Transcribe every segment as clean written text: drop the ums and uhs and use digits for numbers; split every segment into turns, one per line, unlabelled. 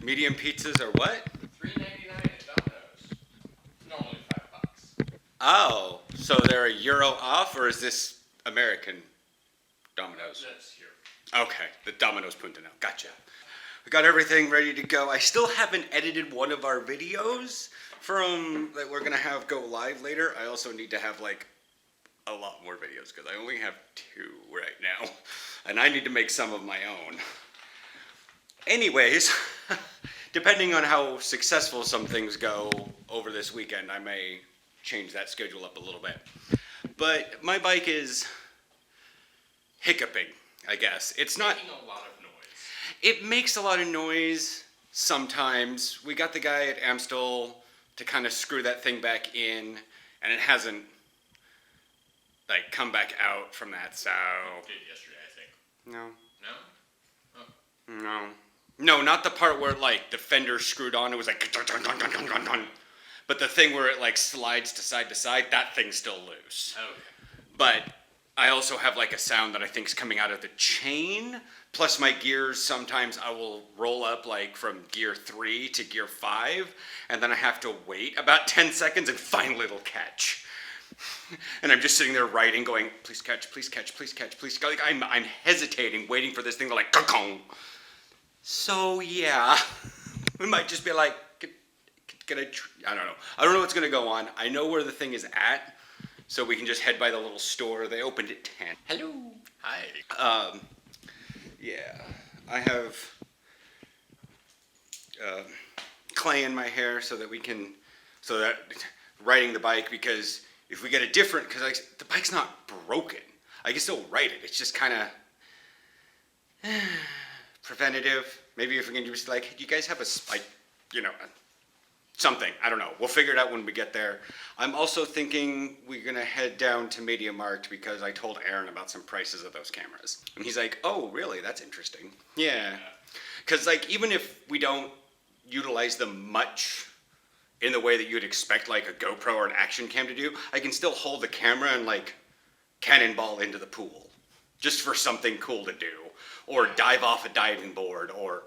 Medium pizzas are what?
$3.99 at Domino's. Normally $5.
Oh, so they're a euro off, or is this American Domino's?
That's here.
Okay, the Domino's Punta now. Gotcha. We got everything ready to go. I still haven't edited one of our videos from that we're gonna have go live later. I also need to have like a lot more videos because I only have 2 right now, and I need to make some of my own. Anyways, depending on how successful some things go over this weekend, I may change that schedule up a little bit. But my bike is hiccuping, I guess. It's not...
Making a lot of noise.
It makes a lot of noise sometimes. We got the guy at Amstel to kind of screw that thing back in, and it hasn't like come back out from that, so...
It did yesterday, I think.
No.
No? Oh.
No. No, not the part where like the fender screwed on. It was like... But the thing where it like slides to side, that thing's still loose.
Okay.
But I also have like a sound that I think is coming out of the chain. Plus my gears, sometimes I will roll up like from gear 3 to gear 5. And then I have to wait about 10 seconds and finally it'll catch. And I'm just sitting there writing, going, please catch, please catch, please catch, please catch. Like, I'm hesitating, waiting for this thing to like, ka-kong. So yeah, we might just be like, I don't know. I don't know what's gonna go on. I know where the thing is at, so we can just head by the little store. They opened at 10. Hello.
Hi.
Yeah, I have clay in my hair so that riding the bike, because if we get a different, because the bike's not broken, I can still ride it. It's just kind of preventative. Maybe if we can just like, you guys have a spike, something. I don't know. We'll figure it out when we get there. I'm also thinking we're going to head down to MediaMarkt because I told Aaron about some prices of those cameras. And he's like, oh, really? That's interesting. Yeah. Because like, even if we don't utilize them much in the way that you'd expect like a GoPro or an action cam to do, I can still hold the camera and like cannonball into the pool just for something cool to do, or dive off a diving board, or,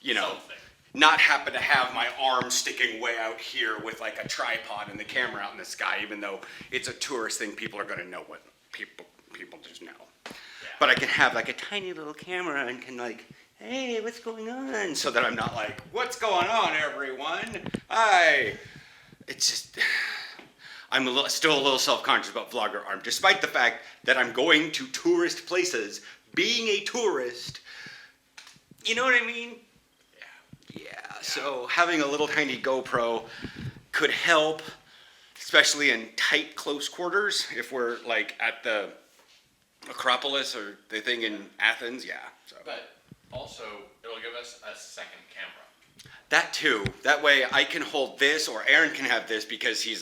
Something.
not happen to have my arm sticking way out here with like a tripod and the camera out in the sky, even though it's a tourist thing. People are going to know what people just know. Yeah. But I can have like a tiny little camera and can like, hey, what's going on? So that I'm not like, what's going on, everyone? Hi. It's just, I'm still a little self-conscious about vlogger arm, despite the fact that I'm going to tourist places. Being a tourist, you know what I mean? Yeah, so having a little tiny GoPro could help, especially in tight, close quarters. If we're like at the Acropolis or the thing in Athens, yeah. So.
But also, it'll give us a second camera.
That too. That way I can hold this, or Aaron can have this because he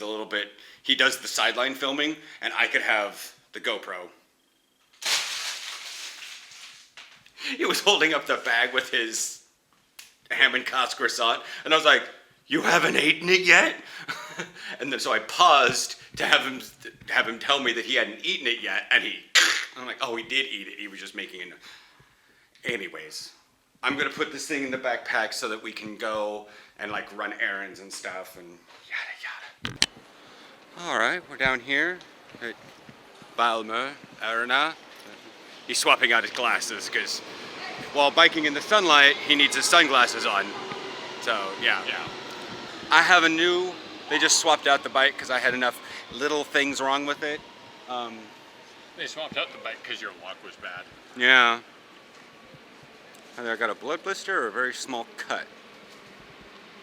does the sideline filming, and I could have the GoPro. He was holding up the bag with his ham and Cos croissant, and I was like, you haven't eaten it yet? And then so I paused to have him tell me that he hadn't eaten it yet, and I'm like, oh, he did eat it. He was just making it. Anyways, I'm gonna put this thing in the backpack so that we can go and like run errands and stuff and yada yada. All right, we're down here at Balmer Arena. He's swapping out his glasses because while biking in the sunlight, he needs his sunglasses on. So, yeah. I have a new, they just swapped out the bike because I had enough little things wrong with it.
They swapped out the bike because your lock was bad.
Yeah. Either I got a blood blister or a very small cut.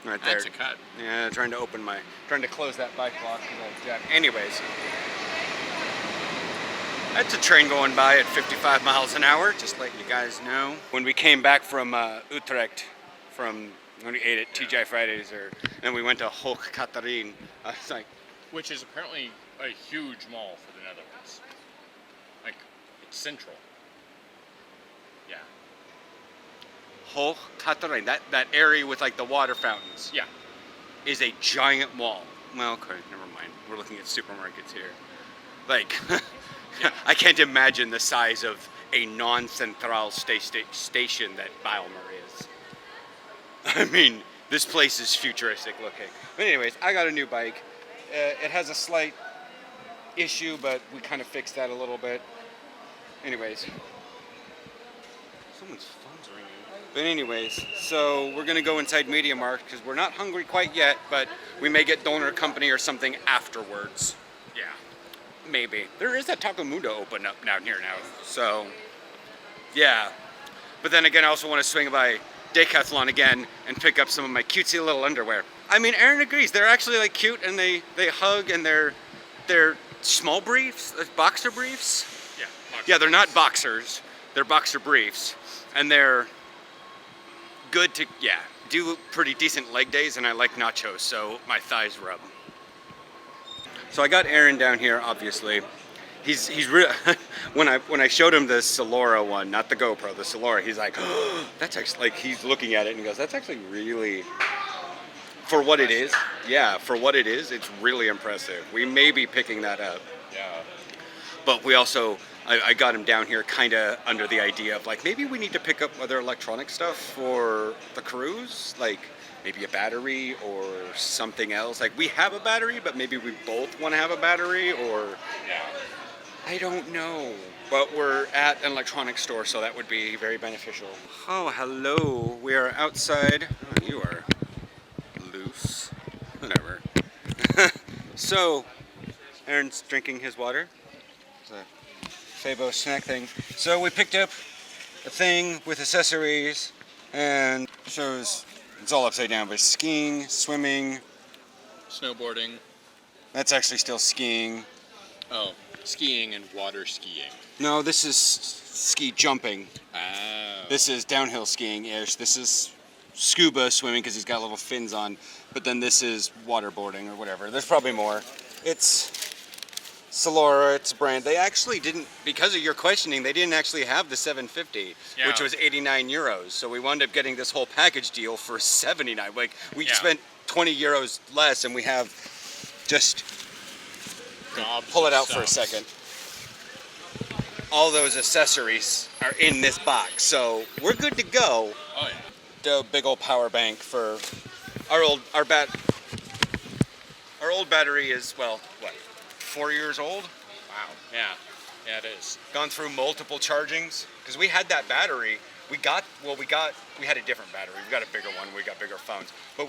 Right there.
That's a cut.
Yeah, trying to close that bike lock. Anyways. That's a train going by at 55 miles an hour, just letting you guys know. When we came back from Utrecht, when we ate at TGI Fridays, and we went to Hoog Catharine, I was like...
Which is apparently a huge mall for the Netherlands. Like, it's central. Yeah.
Hoog Catharine, that area with like the water fountains.
Yeah.
Is a giant mall. Well, okay, never mind. We're looking at supermarkets here. Like... I can't imagine the size of a non-central station that Bijlmer is. I mean, this place is futuristic looking. But anyways, I got a new bike. It has a slight issue, but we kind of fixed that a little bit. Anyways, someone's phone's ringing. But anyways, so we're gonna go inside Media Markt because we're not hungry quite yet, but we may get Donor Company or something afterwards. Yeah, maybe. There is that Taco Mundo open up down here now, so yeah. But then again, I also want to swing by Decathlon again and pick up some of my cutesy little underwear. I mean, Aaron agrees. They're actually like cute and they hug and they're small briefs, boxer briefs.
Yeah. Boxers.
Yeah, they're not boxers. They're boxer briefs, and they're good to do pretty decent leg days. And I like nachos, so my thighs rub. So I got Aaron down here, obviously. He's real. when I showed him the Solara one, not the GoPro, the Solara, he's like, oh, that's actually, like, he's looking at it and he goes, that's actually really, for what it is. Yeah, for what it is, it's really impressive. We may be picking that up.
Yeah.
But we also, I got him down here kind of under the idea of like, maybe we need to pick up other electronic stuff for the cruise, like maybe a battery or something else. Like we have a battery, but maybe we both want to have a battery, or
Yeah.
I don't know. But we're at an electronics store, so that would be very beneficial. Oh, hello. We are outside. Oh, you are loose. Whatever. So, Aaron's drinking his water. It's a Fabo snack thing. So we picked up a thing with accessories and shows it's all upside down, but skiing, swimming.
Snowboarding.
That's actually still skiing.
Oh, skiing and water skiing.
No, this is ski jumping.
Oh.
This is downhill skiing-ish. This is scuba swimming because he's got little fins on. But then this is waterboarding or whatever. There's probably more. It's Solara, it's a brand. They actually didn't, because of your questioning, they didn't actually have the 750,
Yeah.
which was 89 euros. So we wound up getting this whole package deal for 79. Like, we
Yeah.
spent 20 euros less and we have just,
Gobs
pull it
of
out for a
stuff.
second. All those accessories are in this box, so we're good to go.
Oh yeah.
The big old power bank for our old battery is, well, what, 4 years old?
Wow. Yeah. Yeah, it is.
Gone through multiple chargings because we had that battery. We had a different battery. We got a bigger one. We got bigger phones, but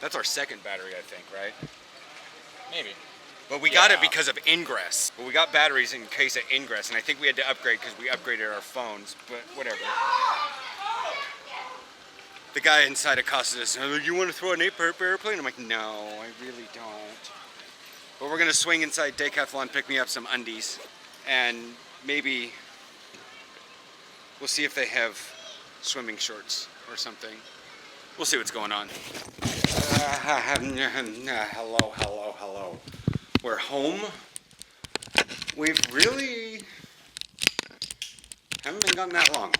that's our second battery, I think, right?
Maybe.
But we got it
Yeah.
because of ingress. But we got batteries in case of ingress, and I think we had to upgrade because we upgraded our phones. But whatever. The guy inside accosted us. You want to throw an airplane? I'm like, no, I really don't. But we're gonna swing inside Decathlon, pick me up some undies, and maybe we'll see if they have swimming shorts or something. We'll see what's going on. Hello. We're home. We've really haven't been gone that long.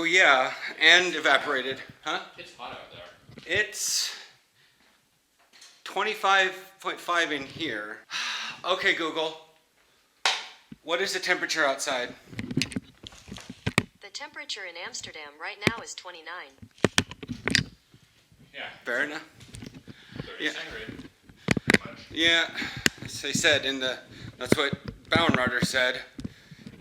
Yeah, and evaporated. Huh?
It's hot out there.
It's 25.5 in here. Okay, Google. What is the temperature outside?
The temperature in Amsterdam right now is 29.
Yeah.
Fair enough.
30
Yeah.
centigrade. Much.
Yeah, as they said that's what Baumgartner said.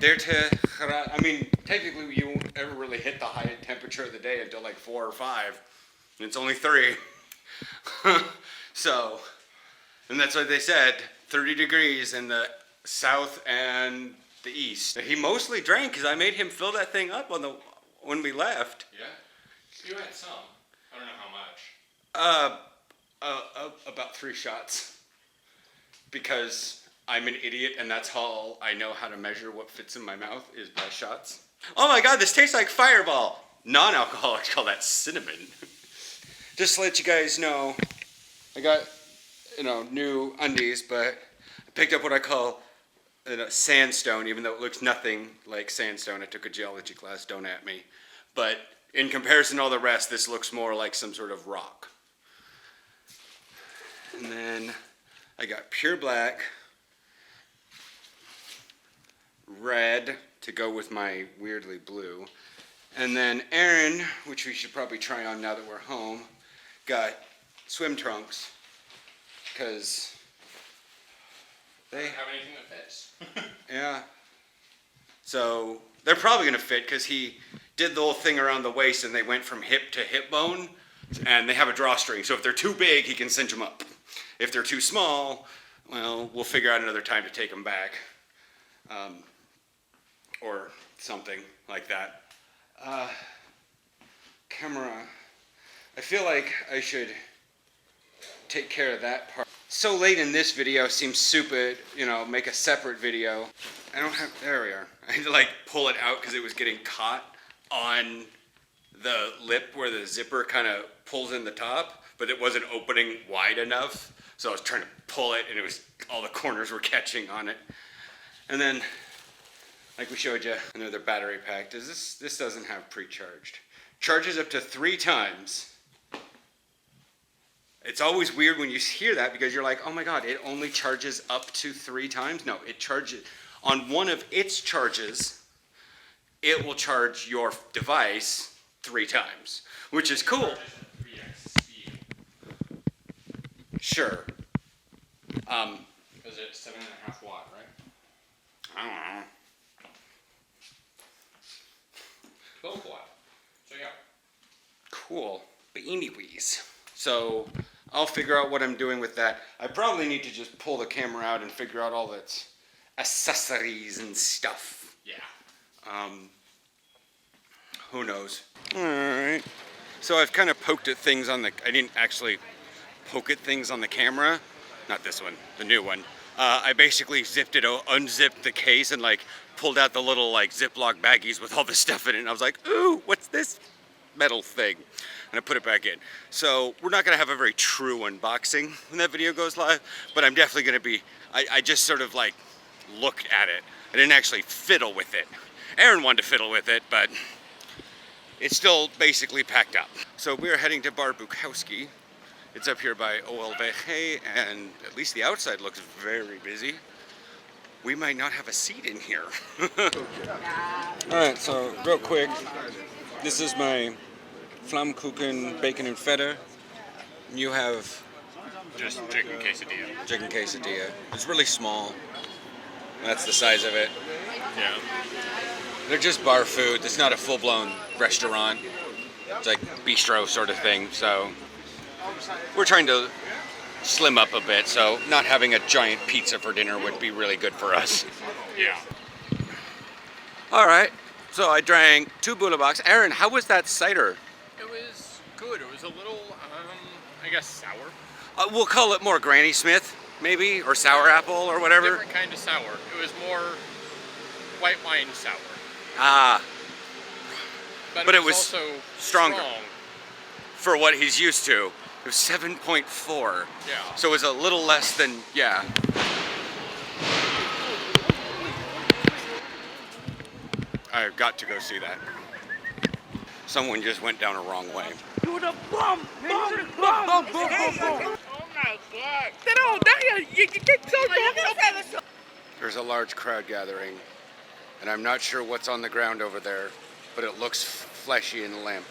I mean, technically you won't ever really hit the high temperature of the day until like 4 or 5. And it's only 3. So, and that's what they said, 30 degrees in the south and the east. He mostly drank because I made him fill that thing up when we left.
Yeah. You had some. I don't know how much.
About 3 shots. Because I'm an idiot and that's how I know how to measure what fits in my mouth is by shots. Oh my god, this tastes like Fireball. Non-alcoholics call that cinnamon. Just to let you guys know, I got, new undies, but I picked up what I call sandstone, even though it looks nothing like sandstone. I took a geology class, don't at me. But in comparison to all the rest, this looks more like some sort of rock. And then I got pure black, red to go with my weirdly blue. And then Aaron, which we should probably try on now that we're home, got swim trunks because they
have anything that fits.
yeah. So they're probably gonna fit because he did the whole thing around the waist and they went from hip to hip bone, and they have a drawstring. So if they're too big, he can cinch them up. If they're too small, well, we'll figure out another time to take them back, or something like that. Camera. I feel like I should take care of that part. So late in this video seems stupid, you know, make a separate video. I don't have, there we are. I had to like pull it out because it was getting caught on the lip where the zipper kind of pulls in the top, but it wasn't opening wide enough. So I was trying to pull it and it was, all the corners were catching on it. And then, like we showed you, another battery pack. This doesn't have pre-charged. Charges up to 3 times. It's always weird when you hear that because you're like, oh my God, it only charges up to 3 times? No, it charges, on one of its charges, it will charge your device 3 times, which is cool. Sure.
Because it's 7.5 watt, right?
I don't know.
12 watt. So yeah.
Cool. But anyways, so I'll figure out what I'm doing with that. I probably need to just pull the camera out and figure out all its accessories and stuff.
Yeah.
Who knows? All right. So I've kind of poked at things on the, I didn't actually poke at things on the camera. Not this one, the new one. I basically unzipped the case and like pulled out the little like Ziploc baggies with all the stuff in it. And I was like, ooh, what's this metal thing? And I put it back in. So we're not gonna have a very true unboxing when that video goes live, but I'm definitely gonna be, I just sort of like looked at it. I didn't actually fiddle with it. Aaron wanted to fiddle with it, but it's still basically packed up. So we're heading to Bar Bukowski. It's up here by OLVG, and at least the outside looks very busy. We might not have a seat in here. Alright, so real quick, this is my Flammkuchen bacon and feta. You have
Just chicken quesadilla.
chicken quesadilla. It's really small. That's the size of it.
Yeah.
They're just bar food. It's not a full-blown restaurant. It's like bistro sort of thing, so we're trying to slim up a bit, so not having a giant pizza for dinner would be really good for us.
Yeah.
All right, so I drank 2 Bula Box. Aaron, how was that cider?
It was good. It was a little, I guess, sour.
We'll call it more Granny Smith, maybe, or sour apple, or whatever.
Different kind of sour. It was more white wine sour.
Ah, but it was
also
stronger.
strong.
For what he's used to. It was 7.4.
Yeah.
So it was a little less than, yeah. I've got to go see that. Someone just went down a wrong way.
You're the bum! Bum! Bum!
Oh my God!
You get so bad.
There's a large crowd gathering, and I'm not sure what's on the ground over there, but it looks fleshy in the lamp.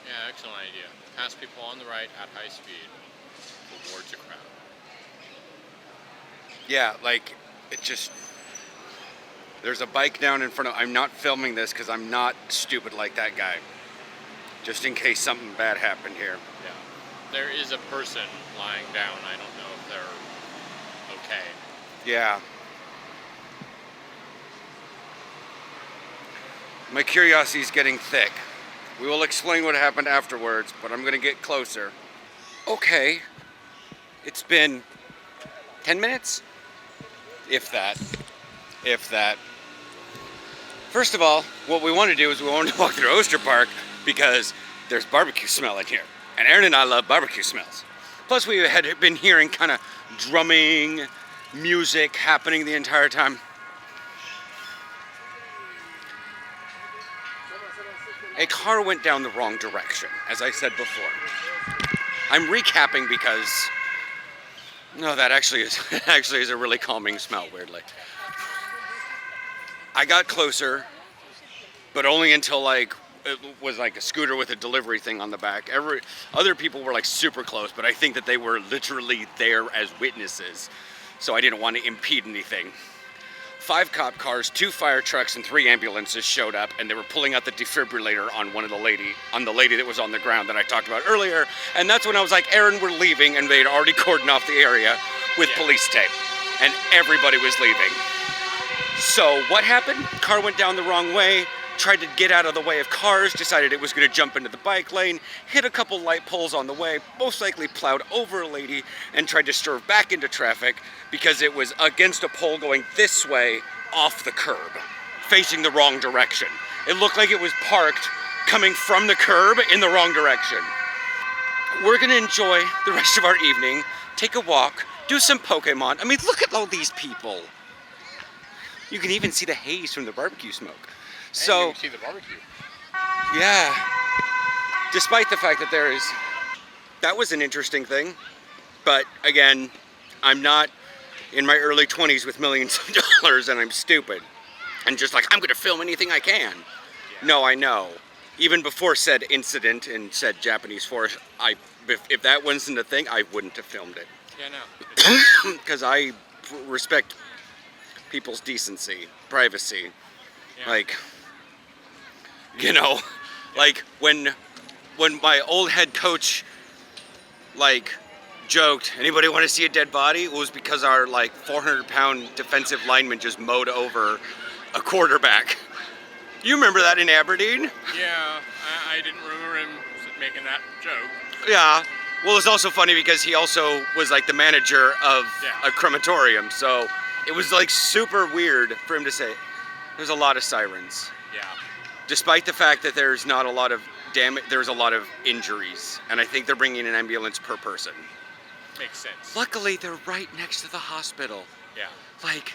Yeah, excellent idea. Pass people on the right at high speed towards a crowd.
Yeah, like, it just, there's a bike down in front of, I'm not filming this because I'm not stupid like that guy. Just in case something bad happened here.
Yeah. There is a person lying down. I don't know if they're okay.
Yeah. My curiosity's getting thick. We will explain what happened afterwards, but I'm gonna get closer. Okay. It's been 10 minutes? If that. If that. First of all, what we want to do is we want to walk through Oyster Park because there's barbecue smell in here. And Aaron and I love barbecue smells. Plus we had been hearing kind of drumming, music happening the entire time. A car went down the wrong direction, as I said before. I'm recapping because No, that actually is actually is a really calming smell, weirdly. I got closer, but only until like it was like a scooter with a delivery thing on the back. Other people were like super close, but I think that they were literally there as witnesses, so I didn't want to impede anything. 5 cop cars, 2 fire trucks, and 3 ambulances showed up, and they were pulling out the defibrillator on the lady that was on the ground that I talked about earlier. And that's when I was like, Aaron, we're leaving, and they had already cordoned off the area with police tape, and everybody was leaving. So what happened? Car went down the wrong way, tried to get out of the way of cars, decided it was going to jump into the bike lane, hit a couple light poles on the way, most likely plowed over a lady, and tried to swerve back into traffic because it was against a pole going this way off the curb, facing the wrong direction. It looked like it was parked coming from the curb in the wrong direction. We're going to enjoy the rest of our evening, take a walk, do some Pokemon. I mean, look at all these people. You can even see the haze from the barbecue smoke. So,
And you can see the barbecue.
yeah, despite the fact that that was an interesting thing, but again, I'm not in my early 20s with millions of dollars and I'm stupid. And just like, I'm gonna film anything I can.
Yeah.
No, I know. Even before said incident in said Japanese forest, if that wasn't a thing, I wouldn't have filmed it.
Yeah, no.
Because I respect people's decency, privacy.
Yeah.
Like, you know, like when my old head coach like joked, anybody want to see a dead body? It was because our like 400-pound defensive lineman just mowed over a quarterback. You remember that in Aberdeen?
Yeah, I didn't remember him making that joke.
Yeah. Well, it's also funny because he also was like the manager of
Yeah.
a crematorium, so it was like super weird for him to say. There's a lot of sirens.
Yeah.
Despite the fact that there's not a lot of damage, there's a lot of injuries, and I think they're bringing an ambulance per person.
Makes sense.
Luckily, they're right next to the hospital,
Yeah.
like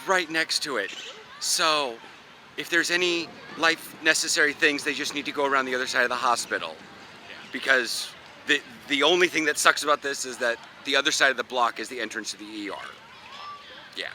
right next to it. So, if there's any life necessary things, they just need to go around the other side of the hospital.
Yeah.
Because the only thing that sucks about this is that the other side of the block is the entrance to the ER. Yeah.